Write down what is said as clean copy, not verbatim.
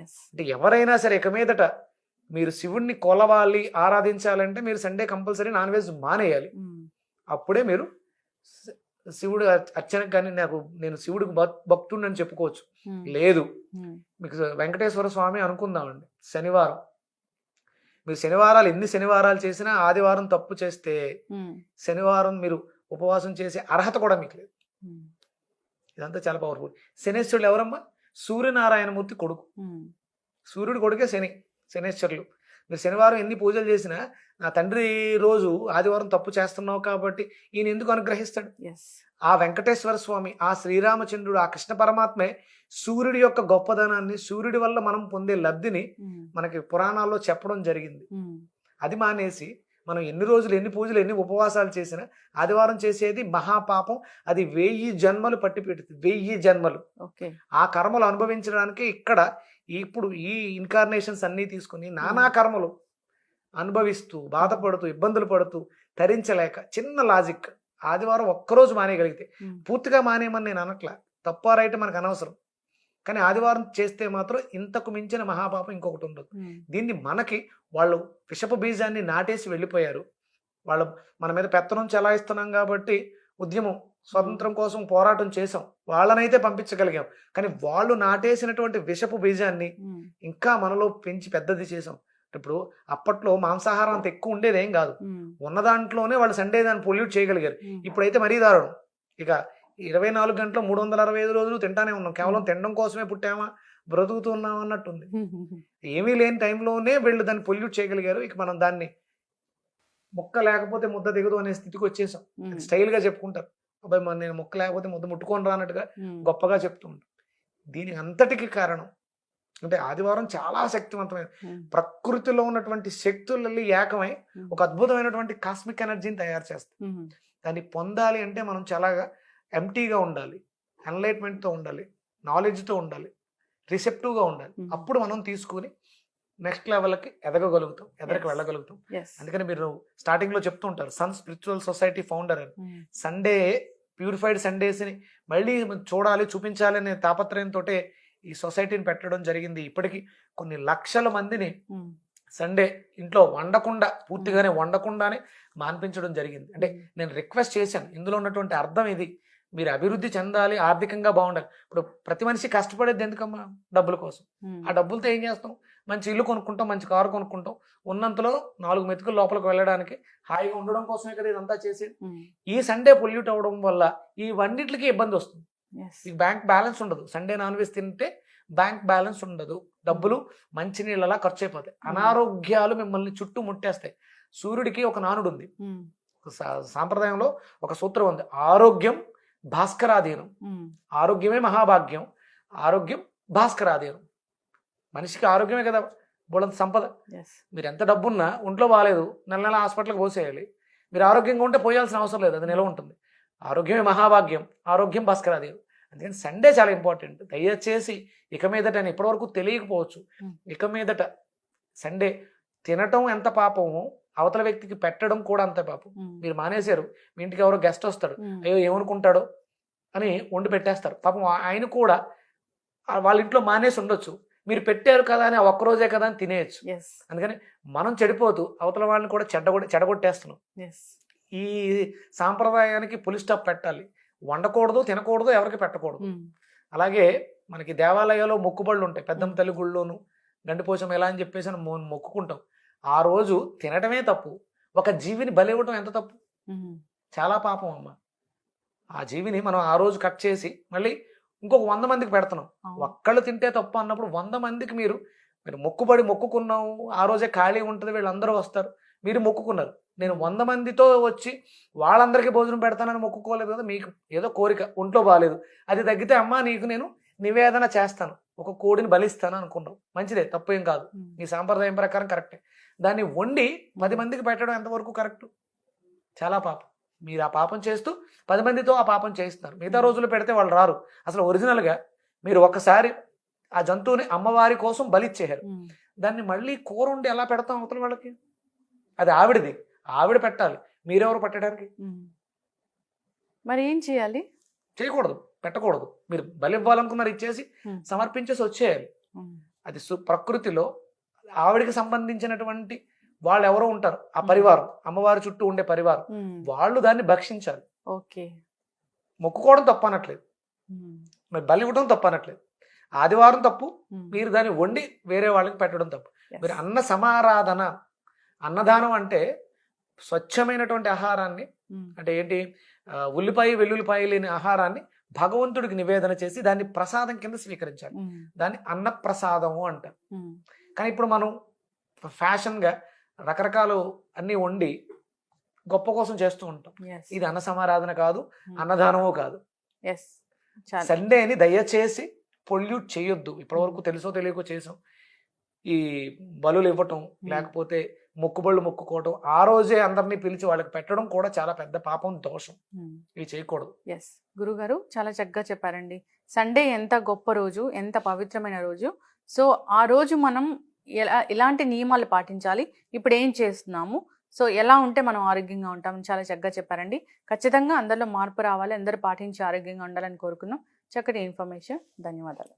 అంటే ఎవరైనా సరే ఇక మీదట మీరు శివుణ్ణి కొలవాలి ఆరాధించాలంటే మీరు సండే కంపల్సరీ నాన్ వెజ్ మానేయాలి. అప్పుడే మీరు శివుడు అర్చనకు కానీ నేను శివుడికి భక్తుడిని చెప్పుకోవచ్చు. లేదు మీకు వెంకటేశ్వర స్వామి అనుకుందామండి, శనివారం మీరు శనివారాలు ఎన్ని శనివారాలు చేసినా ఆదివారం తప్పు చేస్తే శనివారం మీరు ఉపవాసం చేసే అర్హత కూడా మీకు లేదు. ఇదంతా చాలా పవర్ఫుల్. శనేశ్వరుడు ఎవరమ్మా? సూర్యనారాయణమూర్తి కొడుకు. సూర్యుడి కొడుకే శనేశ్వరులు. మీరు శనివారం ఎన్ని పూజలు చేసినా నా తండ్రి రోజు ఆదివారం తప్పు చేస్తున్నావు కాబట్టి ఈయన ఎందుకు అనుగ్రహిస్తాడు? ఆ వెంకటేశ్వర స్వామి, ఆ శ్రీరామచంద్రుడు, ఆ కృష్ణ పరమాత్మే సూర్యుడి యొక్క గొప్పదనాన్ని, సూర్యుడి వల్ల మనం పొందే లబ్ధిని మనకి పురాణాల్లో చెప్పడం జరిగింది. అది మానేసి మనం ఎన్ని రోజులు ఎన్ని పూజలు ఎన్ని ఉపవాసాలు చేసినా ఆదివారం చేసేది మహాపాపం. అది 1000 జన్మలు పట్టి పెడుతుంది. 1000 జన్మలు ఆ కర్మలు అనుభవించడానికి ఇక్కడ ఇప్పుడు ఈ ఇన్కార్నేషన్స్ అన్నీ తీసుకుని నానా కర్మలు అనుభవిస్తూ బాధపడుతూ ఇబ్బందులు పడుతూ తరించలేక, చిన్న లాజిక్, ఆదివారం ఒక్కరోజు మానేయగలిగితే, పూర్తిగా మానేయమని నేను అనట్లా, తప్ప రైట్ మనకు అనవసరం, కానీ ఆదివారం చేస్తే మాత్రం ఇంతకు మించిన మహాపాపం ఇంకొకటి ఉండదు. దీన్ని మనకి వాళ్ళు విషపు బీజాన్ని నాటేసి వెళ్ళిపోయారు. వాళ్ళు మన మీద పెత్తనం చెలాయిస్తున్నాం కాబట్టి ఉద్యమం స్వతంత్రం కోసం పోరాటం చేసాం, వాళ్ళనైతే పంపించగలిగాం. కానీ వాళ్ళు నాటేసినటువంటి విషపు బీజాన్ని ఇంకా మనలో పెంచి పెద్దది చేసాం. ఇప్పుడు అప్పట్లో మాంసాహారం అంత ఎక్కువ ఉండేదేం కాదు, ఉన్న దాంట్లోనే వాళ్ళు సండే దాన్ని పొల్యూట్ చేయగలిగారు. ఇప్పుడైతే మరీ దారుణం. ఇక 24 గంటలు 365 రోజులు తింటానే ఉన్నాం. కేవలం తినడం కోసమే పుట్టామా, బ్రతుకుతున్నాం అన్నట్టుంది. ఏమీ లేని టైంలోనే వీళ్ళు దాన్ని పొల్యూట్ చేయగలిగారు. ఇక మనం దాన్ని మొక్క లేకపోతే ముద్ద దిగదు అనే స్థితికి వచ్చేసాం. స్టైల్గా చెప్పుకుంటారు, అబ్బాయి మరి నేను మొక్క లేకపోతే ముద్ద ముట్టుకొని రానట్టుగా గొప్పగా చెప్తూ ఉంటాం. దీనికి అంతటికి కారణం అంటే ఆదివారం చాలా శక్తివంతమైన, ప్రకృతిలో ఉన్నటువంటి శక్తులన్నీ ఏకమై ఒక అద్భుతమైనటువంటి కాస్మిక్ ఎనర్జీని తయారు చేస్తాం. దాన్ని పొందాలి అంటే మనం చాలా ఎంటీగా ఉండాలి, ఎన్లైట్మెంట్తో ఉండాలి, నాలెడ్జ్తో ఉండాలి, రిసెప్టివ్గా ఉండాలి. అప్పుడు మనం తీసుకుని నెక్స్ట్ లెవెల్కి ఎదగగలుగుతాం, ఎదరికి వెళ్ళగలుగుతాం. అందుకని మీరు స్టార్టింగ్లో చెప్తూ ఉంటారు సన్ స్పిరిచువల్ సొసైటీ ఫౌండర్ అని. సండే ప్యూరిఫైడ్ సండేస్ని మళ్ళీ చూడాలి, చూపించాలి అనే తాపత్రయంతో ఈ సొసైటీని పెట్టడం జరిగింది. ఇప్పటికీ కొన్ని లక్షల మందిని సండే ఇంట్లో వండకుండా, పూర్తిగానే వండకుండానే మాన్పించడం జరిగింది. అంటే నేను రిక్వెస్ట్ చేశాను, ఇందులో ఉన్నటువంటి అర్థం ఇది, మీరు అభివృద్ధి చెందాలి, ఆర్థికంగా బాగుండాలి. ఇప్పుడు ప్రతి మనిషి కష్టపడేది ఎందుకమ్మా? డబ్బుల కోసం. ఆ డబ్బులతో ఏం చేస్తాం? మంచి ఇల్లు కొనుక్కుంటాం, మంచి కారు కొనుక్కుంటాం, ఉన్నంతలో 4 మెతుకులు లోపలికి వెళ్ళడానికి హాయిగా ఉండడం కోసమే కదా ఇదంతా చేసేది. ఈ సండే పొల్యూట్ అవ్వడం వల్ల ఈ వన్నిటికి ఇబ్బంది వస్తుంది. మీకు బ్యాంక్ బ్యాలెన్స్ ఉండదు. సండే నాన్ వెజ్ తింటే బ్యాంక్ బ్యాలెన్స్ ఉండదు, డబ్బులు మంచినీళ్ళలా ఖర్చు అయిపోతాయి, అనారోగ్యాలు మిమ్మల్ని చుట్టూ ముట్టేస్తాయి. సూర్యుడికి ఒక నానుడు ఉంది, సాంప్రదాయంలో ఒక సూత్రం ఉంది, ఆరోగ్యం భాస్కరాధీనం. ఆరోగ్యమే మహాభాగ్యం, ఆరోగ్యం భాస్కరాధీనం. మనిషికి ఆరోగ్యమే కదా బోళంత సంపద. మీరు ఎంత డబ్బున్నా ఒంట్లో బాగాలేదు, నెల నెల హాస్పిటల్కి పోసేయాలి. మీరు ఆరోగ్యంగా ఉంటే పోయాల్సిన అవసరం లేదు, అది నిలవ ఉంటుంది. ఆరోగ్యమే మహాభాగ్యం, ఆరోగ్యం భాస్కరాధీనం. అందుకని సండే చాలా ఇంపార్టెంట్. దయచేసి ఇక మీదట, అని ఇప్పటివరకు తెలియకపోవచ్చు, ఇక మీదట సండే తినటం ఎంత పాపమో అవతల వ్యక్తికి పెట్టడం కూడా అంతే పాపం. మీరు మానేశారు, మీ ఇంటికి ఎవరో గెస్ట్ వస్తాడు, అయ్యో ఏమనుకుంటాడో అని వండి పెట్టేస్తారు. పాపం ఆయన కూడా వాళ్ళ ఇంట్లో మానేసి ఉండొచ్చు, మీరు పెట్టారు కదా అని ఒక్కరోజే కదా అని తినేయచ్చు. అందుకని మనం చెడిపోతూ అవతల వాళ్ళని కూడా చెడగొట్టేస్తున్నాం. ఈ సాంప్రదాయానికి పులి స్టాప్ పెట్టాలి. వండకూడదు, తినకూడదు, ఎవరికి పెట్టకూడదు. అలాగే మనకి దేవాలయాల్లో మొక్కుబడులు ఉంటాయి, పెద్దమ్మ తల్లి గుళ్ళోను, గండిపోచం ఎలా అని చెప్పేసి మొక్కుకుంటాం. ఆ రోజు తినటమే తప్పు, ఒక జీవిని బలి ఇవ్వటం ఎంత తప్పు, చాలా పాపం అమ్మ. ఆ జీవిని మనం ఆ రోజు కట్ చేసి మళ్ళీ ఇంకొక 100 మందికి పెడుతున్నాం. ఒక్కళ్ళు తింటే తప్పు అన్నప్పుడు 100 మందికి మీరు మొక్కుకున్నాం, ఆ రోజే ఖాళీ ఉంటుంది, వీళ్ళందరూ వస్తారు, మీరు మొక్కుకున్నారు. నేను 100 మందితో వచ్చి వాళ్ళందరికీ భోజనం పెడతానని మొక్కుకోలేదు కదా, మీకు ఏదో కోరిక, ఒంట్లో బాగాలేదు, అది తగ్గితే అమ్మ నీకు నేను నివేదన చేస్తాను, ఒక కోడిని బలిస్తాను అనుకున్నాం, మంచిదే, తప్పేం కాదు, మీ సాంప్రదాయం ప్రకారం కరెక్టే. దాన్ని వండి 10 మందికి పెట్టడం ఎంతవరకు కరెక్ట్? చాలా పాపం. మీరు ఆ పాపం చేస్తూ 10 మందితో ఆ పాపం చేయిస్తున్నారు. మిగతా రోజులు పెడితే వాళ్ళు రారు. అసలు ఒరిజినల్గా మీరు ఒకసారి ఆ జంతువుని అమ్మవారి కోసం బలిచ్చేశారు, దాన్ని మళ్ళీ కూర వండి ఎలా పెడతాం అవతల వాళ్ళకి? అది ఆవిడది, ఆవిడ పెట్టాలి, మీరెవరు పెట్టడానికి? మరి ఏం చేయాలి? చేయకూడదు, పెట్టకూడదు. మీరు బలి ఇవ్వాలనుకున్నారు, ఇచ్చేసి సమర్పించేసి వచ్చేయాలి. అది ప్రకృతిలో ఆవిడికి సంబంధించినటువంటి వాళ్ళు ఎవరో ఉంటారు, ఆ పరివారం, అమ్మవారి చుట్టూ ఉండే పరివారం, వాళ్ళు దాన్ని భక్షించాలి. ఓకే. మొక్కుకోవడం తప్పు అనట్లేదు, మరి బలి ఇవ్వడం తప్పు అనట్లేదు. ఆదివారం తప్పు, మీరు దాన్ని వండి వేరే వాళ్ళకి పెట్టడం తప్పు. మీరు అన్న సమారాధన, అన్నదానం అంటే స్వచ్ఛమైనటువంటి ఆహారాన్ని, అంటే ఏంటి, ఉల్లిపాయ వెల్లుల్లిపాయ లేని ఆహారాన్ని భగవంతుడికి నివేదన చేసి దాన్ని ప్రసాదం కింద స్వీకరించాలి. దాన్ని అన్నప్రసాదము అంటారు. కానీ ఇప్పుడు మనం ఫ్యాషన్గా రకరకాలు అన్నీ వండి గొప్ప కోసం చేస్తూ ఉంటాం. ఇది అన్న సమారాధన కాదు, అన్నదానము కాదు. సండేని దయచేసి పొల్యూట్ చేయొద్దు. ఇప్పటివరకు తెలుసో తెలియకో చేసాం. ఈ బలులు ఇవ్వటం, లేకపోతే మొక్కుబళ్ళు మొక్కుకోవటం, ఆ రోజే అందరినీ పిలిచి వాళ్ళకి పెట్టడం కూడా చాలా పెద్ద పాపం, దోషం. ఇవి చేయకూడదు. ఎస్ గురుగారు, చాలా చక్కగా చెప్పారండి. సండే ఎంత గొప్ప రోజు, ఎంత పవిత్రమైన రోజు. సో ఆ రోజు మనం ఎలాంటి నియమాలు పాటించాలి, ఇప్పుడు ఏం చేస్తున్నాము, సో ఎలా ఉంటే మనం ఆరోగ్యంగా ఉంటామని చాలా చక్కగా చెప్పారండి. ఖచ్చితంగా అందరిలో మార్పు రావాలి, అందరూ పాటించి ఆరోగ్యంగా ఉండాలని కోరుకుందాం. చక్కటి ఇన్ఫర్మేషన్. ధన్యవాదాలు.